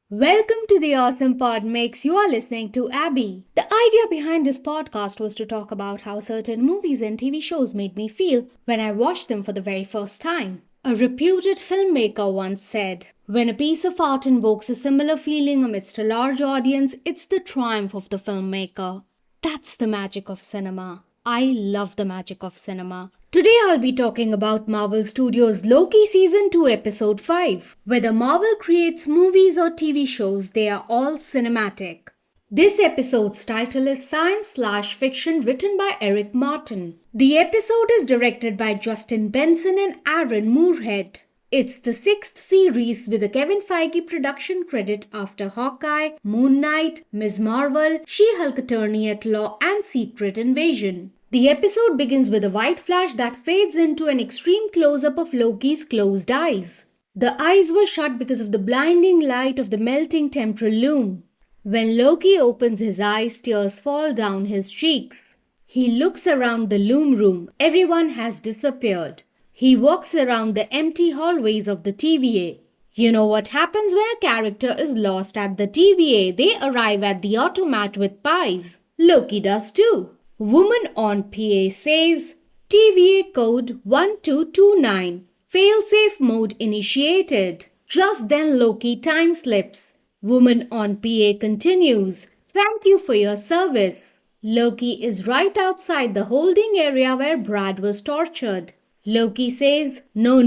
Welcome to the Awesome Pod Mix. You are listening to Abby. The idea behind this podcast was to talk about how certain movies and TV shows made me feel when I watched them for the very first time. A reputed filmmaker once said, "When a piece of art invokes a similar feeling amidst a large audience, it's the triumph of the filmmaker." That's the magic of cinema. I love the magic of cinema. Today I'll be talking about Marvel Studios' Loki Season 2 Episode 5. Whether Marvel creates movies or TV shows, they are all cinematic. This episode's title is Science/Fiction, written by Eric Martin. The episode is directed by Justin Benson and Aaron Moorhead. It's the 6th series with a Kevin Feige production credit after Hawkeye, Moon Knight, Ms. Marvel, She-Hulk Attorney at Law, and Secret Invasion. The episode begins with a white flash that fades into an extreme close-up of Loki's closed eyes. The eyes were shut because of the blinding light of the melting temporal loom. When Loki opens his eyes, tears fall down his cheeks. He looks around the loom room. Everyone has disappeared. He walks around the empty hallways of the TVA. You know what happens when a character is lost at the TVA? They arrive at the automat with pies. Loki does too. Woman on PA says, TVA code 1229. Failsafe mode initiated. Just then Loki time slips. Woman on PA continues, "Thank you for your service." Loki is right outside the holding area where Brad was tortured. Loki says, No,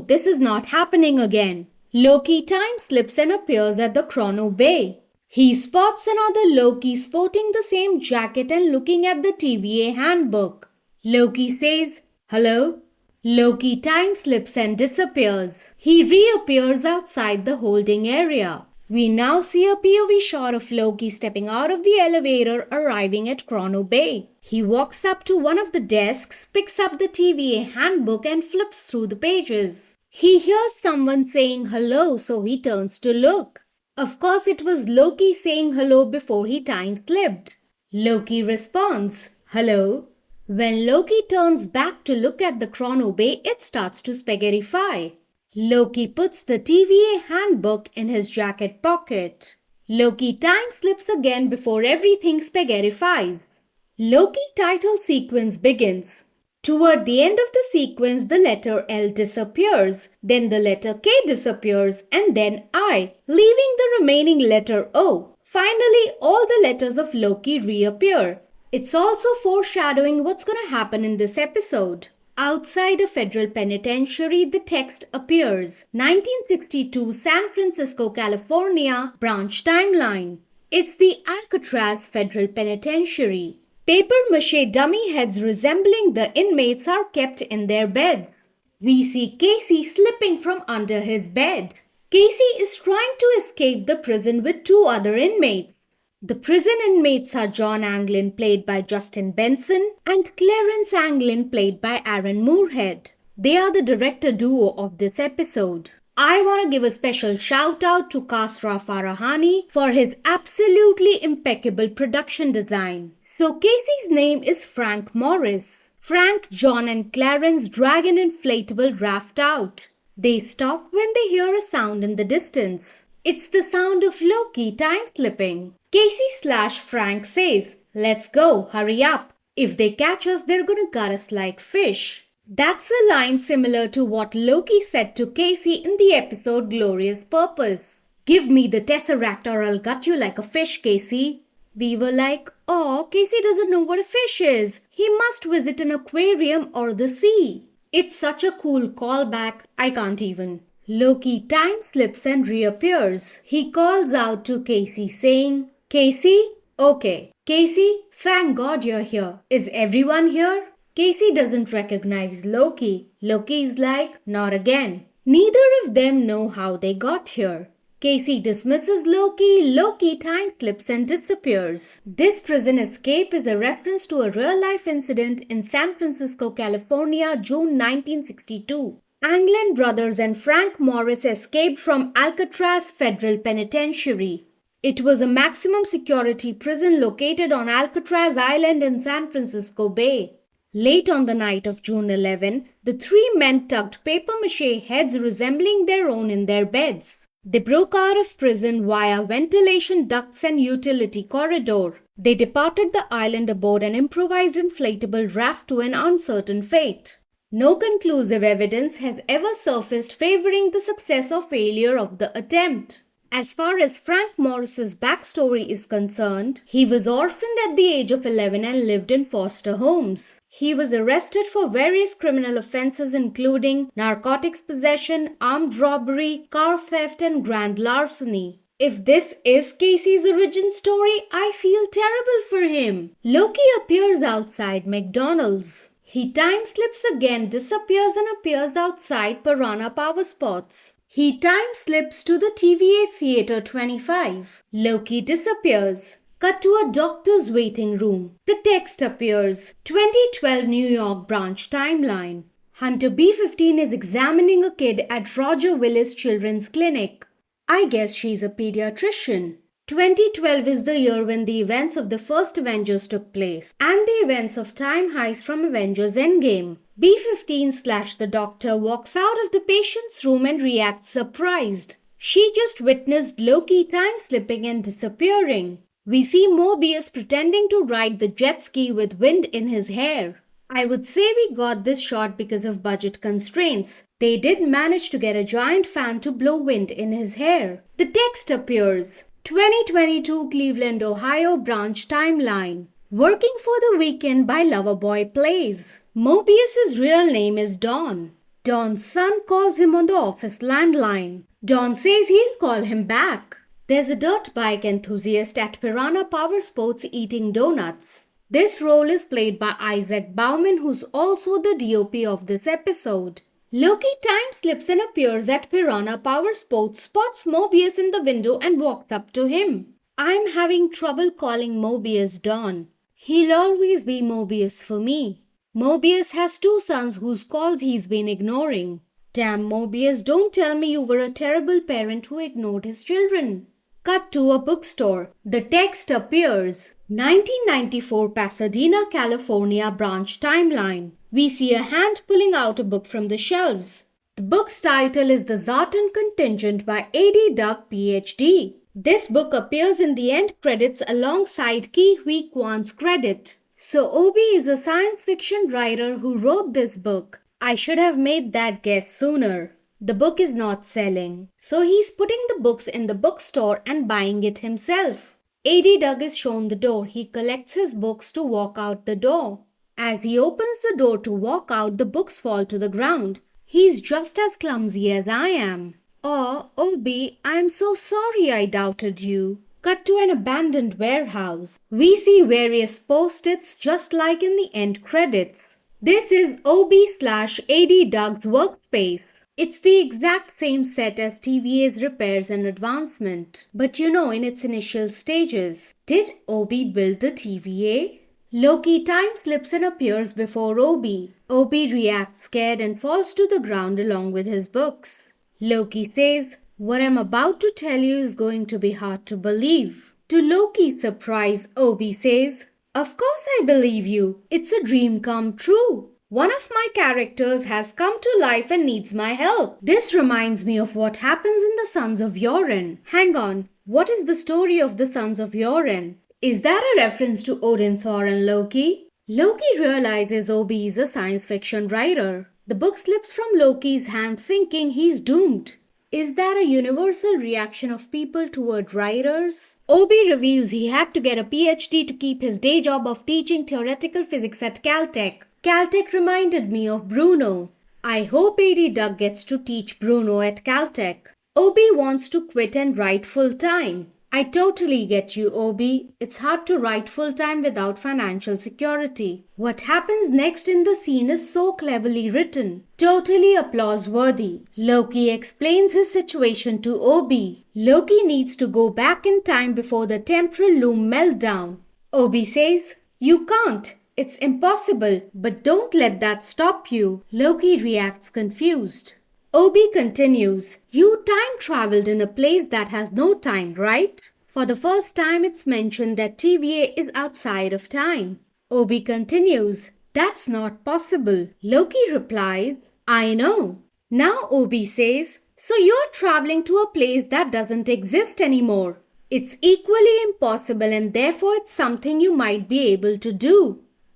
this is not happening again." Loki time slips and appears at the Chrono Bay. He spots another Loki sporting the same jacket and looking at the TVA handbook. Loki says, "Hello?" Loki time slips and disappears. He reappears outside the holding area. We now see a POV shot of Loki stepping out of the elevator, arriving at Chrono Bay. He walks up to one of the desks, picks up the TVA handbook and flips through the pages. He hears someone saying hello, so he turns to look. Of course, it was Loki saying hello before he time slipped. Loki responds, "Hello." When Loki turns back to look at the Chrono Bay, it starts to spaghettify. Loki puts the TVA handbook in his jacket pocket. Loki time slips again before everything spaghettifies. Loki title sequence begins. Toward the end of the sequence, the letter L disappears, then the letter K disappears, and then I, leaving the remaining letter O. Finally, all the letters of Loki reappear. It's also foreshadowing what's going to happen in this episode. Outside a federal penitentiary, the text appears. 1962, San Francisco, California, branch timeline. It's the Alcatraz Federal Penitentiary. Papier-mâché dummy heads resembling the inmates are kept in their beds. We see Casey slipping from under his bed. Casey is trying to escape the prison with 2 other inmates. The prison inmates are John Anglin, played by Justin Benson, and Clarence Anglin, played by Aaron Moorhead. They are the director duo of this episode. I want to give a special shout out to Kasra Farahani for his absolutely impeccable production design. So Casey's name is Frank Morris. Frank, John and Clarence drag an inflatable raft out. They stop when they hear a sound in the distance. It's the sound of Loki time slipping. Casey/Frank says, "Let's go, hurry up. If they catch us, they're gonna gut us like fish." That's a line similar to what Loki said to Casey in the episode Glorious Purpose. "Give me the Tesseract or I'll gut you like a fish, Casey." We were like, "Oh, Casey doesn't know what a fish is. He must visit an aquarium or the sea." It's such a cool callback, I can't even. Loki time slips and reappears. He calls out to Casey saying, "Casey? Okay. Casey, thank God you're here. Is everyone here?" Casey doesn't recognize Loki. Loki's like, "Not again." Neither of them know how they got here. Casey dismisses Loki. Loki time slips and disappears. This prison escape is a reference to a real-life incident in San Francisco, California, June 1962. Anglin brothers and Frank Morris escaped from Alcatraz Federal Penitentiary. It was a maximum security prison located on Alcatraz Island in San Francisco Bay. Late on the night of June 11, the 3 men tucked papier-mâché heads resembling their own in their beds. They broke out of prison via ventilation ducts and utility corridor. They departed the island aboard an improvised inflatable raft to an uncertain fate. No conclusive evidence has ever surfaced favoring the success or failure of the attempt. As far as Frank Morris's backstory is concerned, he was orphaned at the age of 11 and lived in foster homes. He was arrested for various criminal offenses including narcotics possession, armed robbery, car theft, and grand larceny. If this is Casey's origin story, I feel terrible for him. Loki appears outside McDonald's. He time slips again, disappears and appears outside Piranha Power Spots. He time slips to the TVA Theater 25. Loki disappears. Cut to a doctor's waiting room. The text appears. 2012 New York branch timeline. Hunter B-15 is examining a kid at Roger Willis Children's Clinic. I guess she's a pediatrician. 2012 is the year when the events of the first Avengers took place and the events of Time Heist from Avengers Endgame. B-15 / the doctor walks out of the patient's room and reacts surprised. She just witnessed Loki time slipping and disappearing. We see Mobius pretending to ride the jet ski with wind in his hair. I would say we got this shot because of budget constraints. They did manage to get a giant fan to blow wind in his hair. The text appears. 2022 Cleveland, Ohio branch timeline. Working for the Weekend by Loverboy Plays. Mobius's real name is Don. Don's son calls him on the office landline. Don says he'll call him back. There's a dirt bike enthusiast at Piranha Power Sports eating donuts. This role is played by Isaac Bauman, who's also the DOP of this episode. Loki time slips and appears at Piranha Power Sports, spots Mobius in the window and walks up to him. I'm having trouble calling Mobius Don. He'll always be Mobius for me. Mobius has 2 sons whose calls he's been ignoring. Damn Mobius, don't tell me you were a terrible parent who ignored his children. Cut to a bookstore. The text appears. 1994 Pasadena, California branch timeline. We see a hand pulling out a book from the shelves. The book's title is The Zartan Contingent by A.D. Duck, Ph.D. This book appears in the end credits alongside Ke Huy Quan's credit. So Obi is a science fiction writer who wrote this book. I should have made that guess sooner. The book is not selling, so he's putting the books in the bookstore and buying it himself. A.D. Doug is shown the door. He collects his books to walk out the door. As he opens the door to walk out, the books fall to the ground. He's just as clumsy as I am. Oh, Obi, I'm so sorry I doubted you. Cut to an abandoned warehouse. We see various post-its just like in the end credits. This is Obi/A.D. Doug's workspace. It's the exact same set as TVA's repairs and advancement. But in its initial stages. Did Obi build the TVA? Loki time slips and appears before Obi. Obi reacts scared and falls to the ground along with his books. Loki says, "What I'm about to tell you is going to be hard to believe." To Loki's surprise, Obi says, "Of course I believe you. It's a dream come true. One of my characters has come to life and needs my help. This reminds me of what happens in the Sons of Yoren." Hang on, what is the story of the Sons of Yoren? Is that a reference to Odin, Thor and Loki? Loki realizes Obi is a science fiction writer. The book slips from Loki's hand thinking he's doomed. Is that a universal reaction of people toward writers? Obi reveals he had to get a PhD to keep his day job of teaching theoretical physics at Caltech. Caltech reminded me of Bruno. I hope A.D. Doug gets to teach Bruno at Caltech. Obi wants to quit and write full-time. I totally get you, Obi. It's hard to write full-time without financial security. What happens next in the scene is so cleverly written. Totally applause-worthy. Loki explains his situation to Obi. Loki needs to go back in time before the temporal loom meltdown. Obi says, "You can't. It's impossible, but don't let that stop you." Loki reacts confused. Obi continues, "You time traveled in a place that has no time, right?" For the first time it's mentioned that TVA is outside of time. Obi continues, "That's not possible." Loki replies, "I know." Now Obi says, So you're traveling to a place that doesn't exist anymore. It's equally impossible and therefore it's something you might be able to do.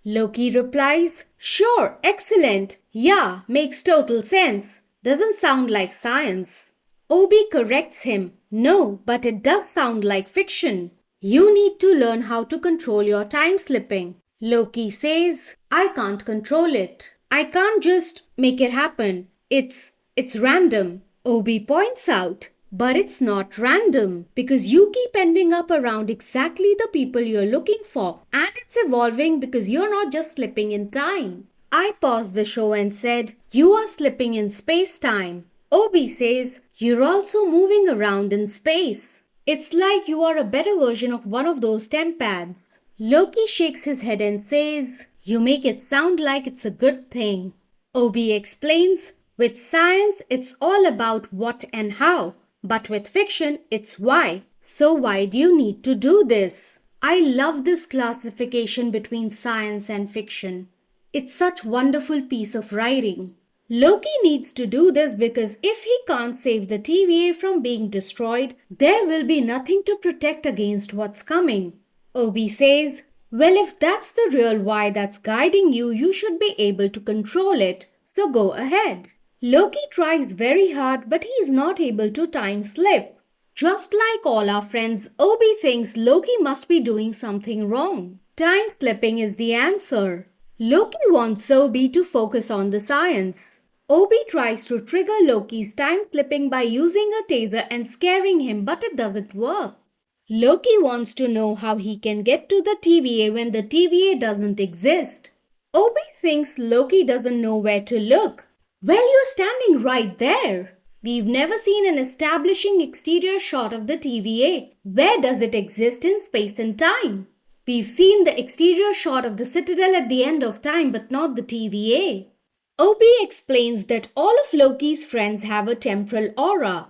Loki replies, "Sure, excellent. Yeah, makes total sense. Doesn't sound like science." Obi corrects him, "No, but it does sound like fiction. You need to learn how to control your time slipping." Loki says, "I can't control it. I can't just make it happen. It's random." Obi points out, "But it's not random because you keep ending up around exactly the people you're looking for, and it's evolving because you're not just slipping in time." I paused the show and said, "You are slipping in space-time." Obi says, "You're also moving around in space. It's like you are a better version of one of those temp pads." Loki shakes his head and says, "You make it sound like it's a good thing." Obi explains, "With science, it's all about what and how, but with fiction, it's why. So why do you need to do this?" I love this classification between science and fiction. It's such wonderful piece of writing. Loki needs to do this because if he can't save the TVA from being destroyed, there will be nothing to protect against what's coming. Obi says, "Well, if that's the real why that's guiding you, you should be able to control it. So go ahead." Loki tries very hard, but he is not able to time slip. Just like all our friends, Obi thinks Loki must be doing something wrong. Time slipping is the answer. Loki wants Obi to focus on the science. Obi tries to trigger Loki's time slipping by using a taser and scaring him, but it doesn't work. Loki wants to know how he can get to the TVA when the TVA doesn't exist. Obi thinks Loki doesn't know where to look. "Well, you're standing right there. We've never seen an establishing exterior shot of the TVA. Where does it exist in space and time? We've seen the exterior shot of the Citadel at the end of time, but not the TVA." Obi explains that all of Loki's friends have a temporal aura.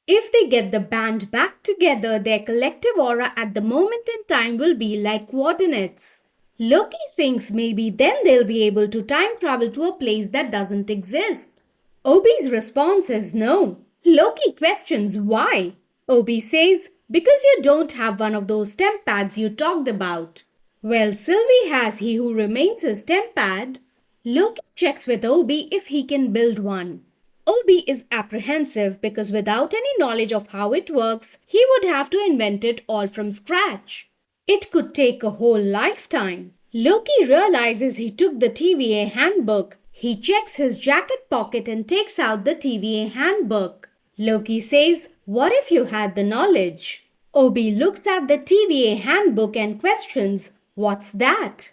If they get the band back together, their collective aura at the moment in time will be like coordinates. Loki thinks maybe then they'll be able to time travel to a place that doesn't exist. Obi's response is no. Loki questions why. Obi says, "Because you don't have one of those temp pads you talked about." "Well, Sylvie has He Who Remains his temp pad." Loki checks with Obi if he can build one. Obi is apprehensive because without any knowledge of how it works, he would have to invent it all from scratch. It could take a whole lifetime. Loki realizes he took the TVA handbook. He checks his jacket pocket and takes out the TVA handbook. Loki says, "What if you had the knowledge?" Obi looks at the TVA handbook and questions, "What's that?"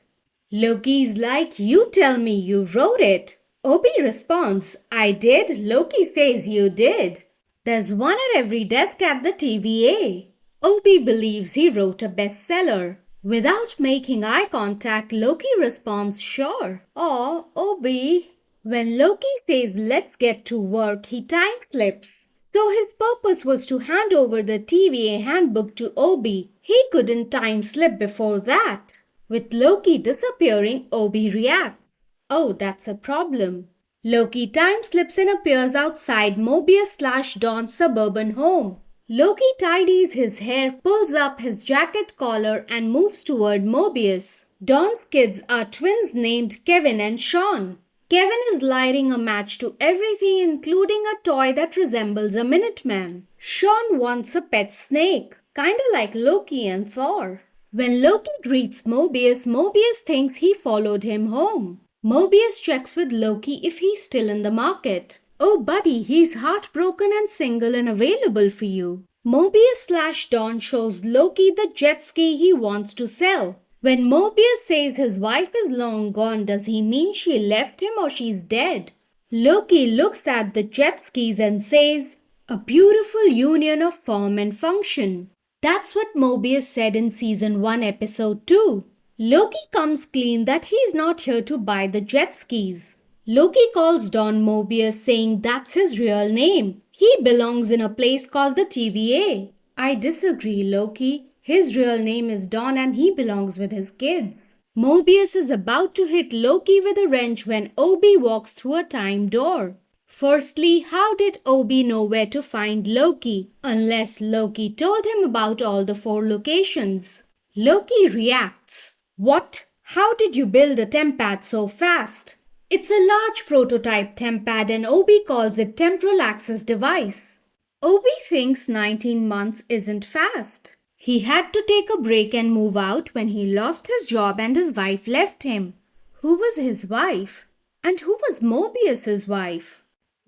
Loki's like, "You tell me, you wrote it." Obi responds, "I did." Loki says, "You did. There's one at every desk at the TVA." Obi believes he wrote a bestseller. Without making eye contact, Loki responds, "Sure." "Oh, Obi." When Loki says, "Let's get to work," he time slips. So his purpose was to hand over the TVA handbook to Obi. He couldn't time slip before that. With Loki disappearing, Obi reacts. Oh, that's a problem. Loki time slips and appears outside Mobius/Dawn's suburban home. Loki tidies his hair, pulls up his jacket collar and moves toward Mobius. Dawn's kids are twins named Kevin and Sean. Kevin is lighting a match to everything including a toy that resembles a Minuteman. Sean wants a pet snake, kinda like Loki and Thor. When Loki greets Mobius, Mobius thinks he followed him home. Mobius checks with Loki if he's still in the market. "Oh buddy, he's heartbroken and single and available for you." Mobius/Dawn shows Loki the jet ski he wants to sell. When Mobius says his wife is long gone, does he mean she left him or she's dead? Loki looks at the jet skis and says, "A beautiful union of form and function." That's what Mobius said in Season 1, Episode 2. Loki comes clean that he's not here to buy the jet skis. Loki calls Dawn Mobius saying that's his real name. He belongs in a place called the TVA. I disagree, Loki. His real name is Dawn and he belongs with his kids. Mobius is about to hit Loki with a wrench when Obi walks through a time door. Firstly, how did Obi know where to find Loki, unless Loki told him about all the 4 locations? Loki reacts. What? How did you build a temp pad so fast? It's a large prototype temp pad and Obi calls it temporal access device. Obi thinks 19 months isn't fast. He had to take a break and move out when he lost his job and his wife left him. Who was his wife? And who was Mobius's wife?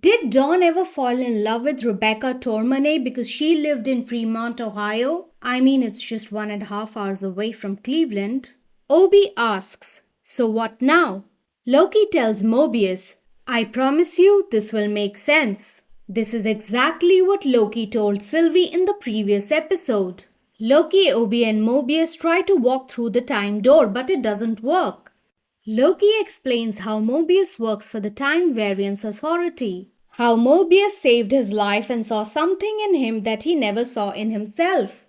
Did Dawn ever fall in love with Rebecca Tormonay because she lived in Fremont, Ohio? I mean, it's just 1.5 hours away from Cleveland. Obi asks, so what now? Loki tells Mobius, I promise you this will make sense. This is exactly what Loki told Sylvie in the previous episode. Loki, Obi and Mobius try to walk through the time door, but it doesn't work. Loki explains how Mobius works for the Time Variance Authority, how Mobius saved his life and saw something in him that he never saw in himself.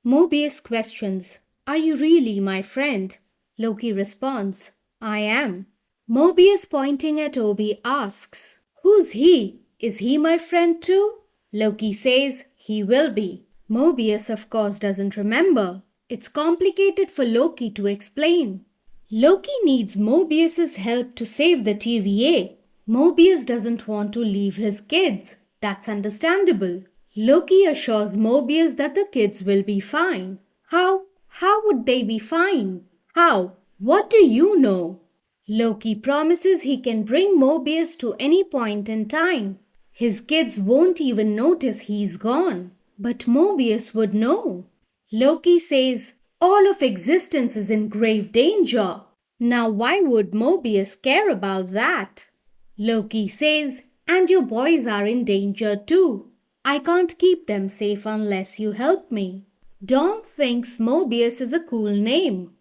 Mobius questions, are you really my friend? Loki responds, I am. Mobius, pointing at Obi, asks, who's he? Is he my friend too? Loki says he will be. Mobius, of course, doesn't remember. It's complicated for Loki to explain. Loki needs Mobius's help to save the TVA. Mobius doesn't want to leave his kids. That's understandable. Loki assures Mobius that the kids will be fine. How? How would they be fine? How? What do you know? Loki promises he can bring Mobius to any point in time. His kids won't even notice he's gone. But Mobius would know. Loki says, all of existence is in grave danger. Now why would Mobius care about that? Loki says, and your boys are in danger too. I can't keep them safe unless you help me. Dawn thinks Mobius is a cool name.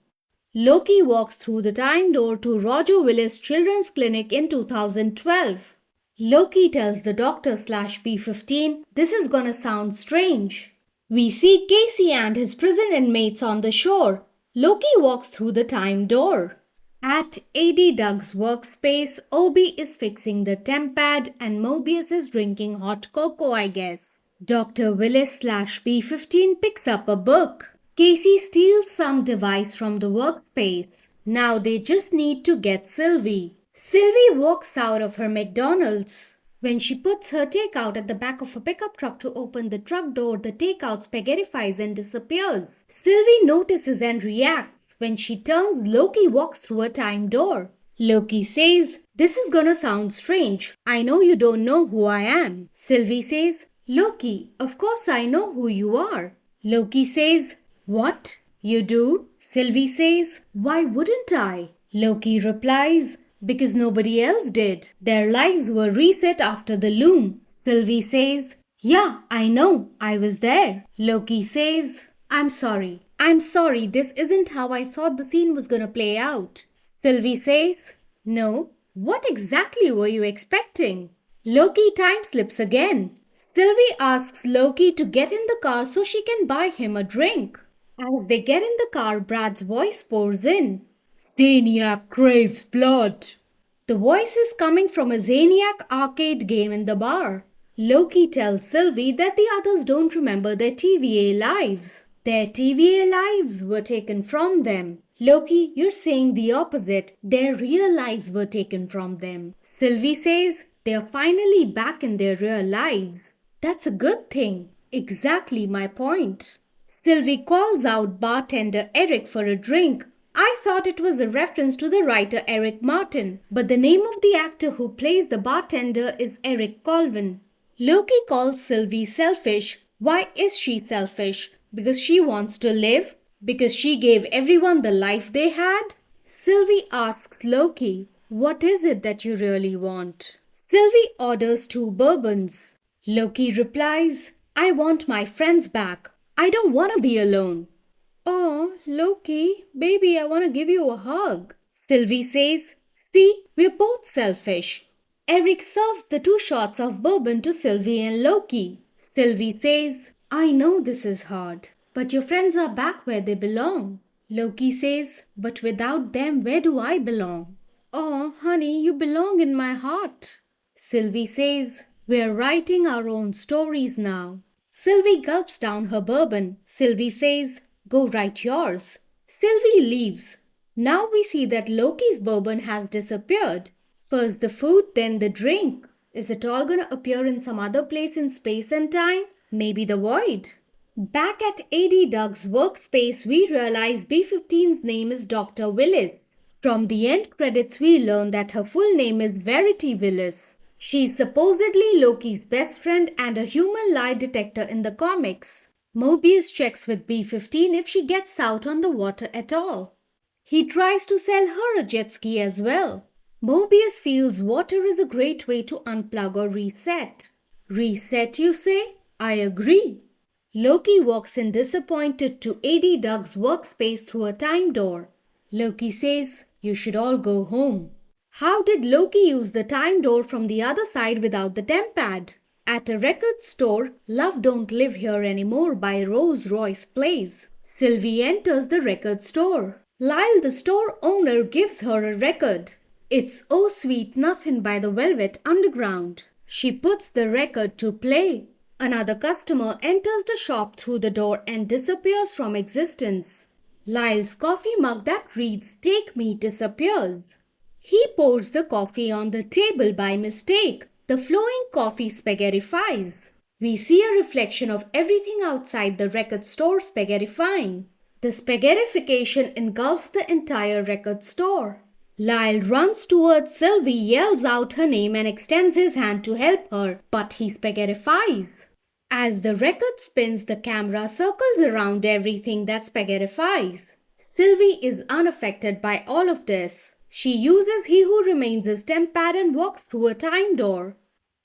Loki walks through the time door to Roger Willis Children's Clinic in 2012. Loki tells the doctor/P15, this is gonna sound strange. We see Casey and his prison inmates on the shore. Loki walks through the time door. At A.D. Doug's workspace, Obi is fixing the temp pad and Mobius is drinking hot cocoa, I guess. Dr. Willis/P15 picks up a book. Casey steals some device from the workspace. Now they just need to get Sylvie. Sylvie walks out of her McDonald's. When she puts her takeout at the back of a pickup truck to open the truck door, the takeout spaghettifies and disappears. Sylvie notices and reacts. When she turns, Loki walks through a time door. Loki says, this is gonna sound strange. I know you don't know who I am. Sylvie says, Loki, of course I know who you are. Loki says, what? You do? Sylvie says, why wouldn't I? Loki replies, because nobody else did. Their lives were reset after the Loom. Sylvie says, yeah, I know. I was there. Loki says, I'm sorry. This isn't how I thought the scene was gonna play out. Sylvie says, no. What exactly were you expecting? Loki time slips again. Sylvie asks Loki to get in the car so she can buy him a drink. As they get in the car, Brad's voice pours in. Zaniac craves blood. The voice is coming from a Zaniac arcade game in the bar. Loki tells Sylvie that the others don't remember their TVA lives. Their TVA lives were taken from them. Loki, you're saying the opposite. Their real lives were taken from them. Sylvie says they're finally back in their real lives. That's a good thing. Exactly my point. Sylvie calls out bartender Eric for a drink. I thought it was a reference to the writer Eric Martin, but the name of the actor who plays the bartender is Eric Colvin. Loki calls Sylvie selfish. Why is she selfish? Because she wants to live? Because she gave everyone the life they had? Sylvie asks Loki, what is it that you really want? Sylvie orders 2 bourbons. Loki replies, I want my friends back. I don't want to be alone. Oh, Loki, baby, I want to give you a hug. Sylvie says, see, we're both selfish. Eric serves the 2 shots of bourbon to Sylvie and Loki. Sylvie says, I know this is hard, but your friends are back where they belong. Loki says, but without them, where do I belong? Oh, honey, you belong in my heart. Sylvie says, "We're writing our own stories now." Sylvie gulps down her bourbon. Sylvie says, "Go write yours." Sylvie leaves. Now we see that Loki's bourbon has disappeared. First the food, then the drink. Is it all gonna appear in some other place in space and time? Maybe the void? Back at A.D. Doug's workspace, we realize B-15's name is Dr. Willis. From the end credits, we learn that her full name is Verity Willis. She's supposedly Loki's best friend and a human lie detector in the comics. Mobius checks with B-15 if she gets out on the water at all. He tries to sell her a jet ski as well. Mobius feels water is a great way to unplug or reset. Reset, you say? I agree. Loki walks in disappointed to A.D. Doug's workspace through a time door. Loki says, "You should all go home." How did Loki use the time door from the other side without the temp pad? At a record store, Love Don't Live Here Anymore by Rose Royce plays. Sylvie enters the record store. Lyle, the store owner, gives her a record. It's Oh Sweet Nothin' by the Velvet Underground. She puts the record to play. Another customer enters the shop through the door and disappears from existence. Lyle's coffee mug that reads "Take Me" disappears. He pours the coffee on the table by mistake. The flowing coffee spaghettifies. We see a reflection of everything outside the record store spaghettifying. The spaghettification engulfs the entire record store. Lyle runs towards Sylvie, yells out her name and extends his hand to help her, but he spaghettifies. As the record spins, the camera circles around everything that spaghettifies. Sylvie is unaffected by all of this. She uses He Who Remains' temp pad and walks through a time door.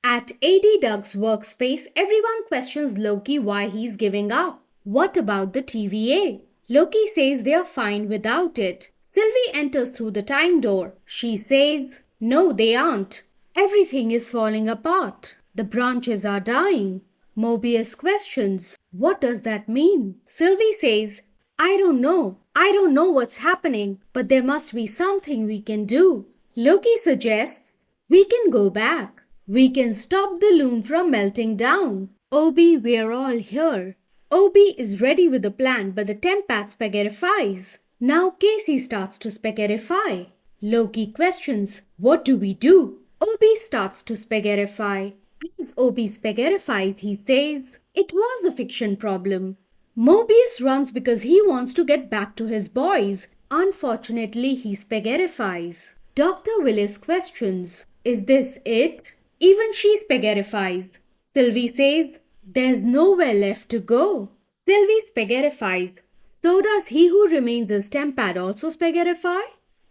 At A.D. Doug's workspace, everyone questions Loki why he's giving up. What about the TVA? Loki says they are fine without it. Sylvie enters through the time door. She says, "No, they aren't. Everything is falling apart. The branches are dying." Mobius questions, "What does that mean?" Sylvie says, "I don't know. I don't know what's happening, but there must be something we can do." Loki suggests, "We can go back. We can stop the loom from melting down. Obi, we're all here." Obi is ready with a plan, but the temp pad spaghettifies. Now Casey starts to spaghettify. Loki questions, "What do we do?" Obi starts to spaghettify. As Obi spaghettifies, he says, "It was a fiction problem." Mobius runs because he wants to get back to his boys. Unfortunately, he spaghettifies. Dr. Willis questions, "Is this it?" Even she spaghettifies. Sylvie says, "There's nowhere left to go." Sylvie spaghettifies. So does He Who Remains' temp pad also spaghettify?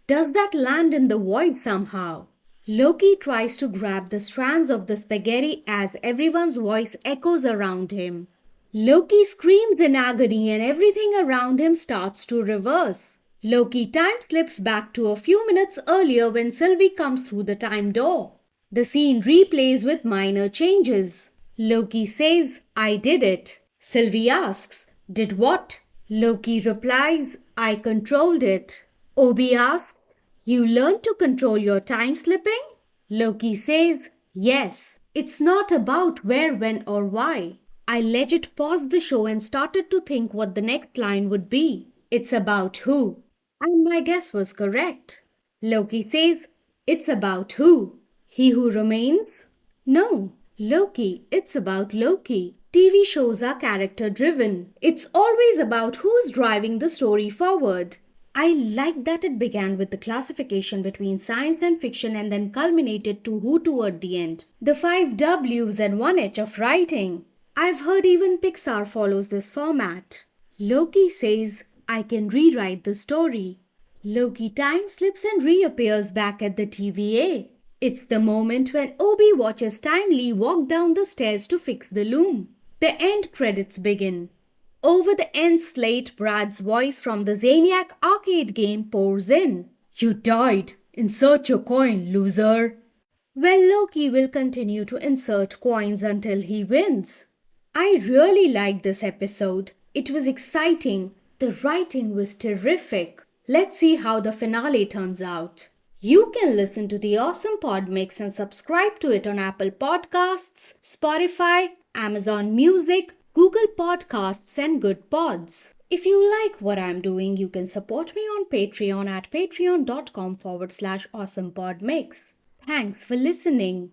Does that land in the void somehow? Loki tries to grab the strands of the spaghetti as everyone's voice echoes around him. Loki screams in agony and everything around him starts to reverse. Loki time slips back to a few minutes earlier when Sylvie comes through the time door. The scene replays with minor changes. Loki says, "I did it." Sylvie asks, "Did what?" Loki replies, "I controlled it." Obi asks, "You learned to control your time slipping?" Loki says, "Yes. It's not about where, when or why." I legit paused the show and started to think what the next line would be. It's about who. And my guess was correct. Loki says, "It's about who? He Who Remains?" No, Loki. It's about Loki. TV shows are character driven. It's always about who's driving the story forward. I like that it began with the classification between science and fiction and then culminated to who toward the end. The 5 W's and 1 H of writing. I've heard even Pixar follows this format. Loki says, "I can rewrite the story." Loki time slips and reappears back at the TVA. It's the moment when Obi watches Timely walk down the stairs to fix the loom. The end credits begin. Over the end slate, Brad's voice from the Zaniac arcade game pours in. "You died. Insert your coin, loser." Well, Loki will continue to insert coins until he wins. I really liked this episode. It was exciting. The writing was terrific. Let's see how the finale turns out. You can listen to the Awesome Pod Mix and subscribe to it on Apple Podcasts, Spotify, Amazon Music, Google Podcasts, and Good Pods. If you like what I'm doing, you can support me on Patreon at patreon.com/awesomepodmix. Thanks for listening.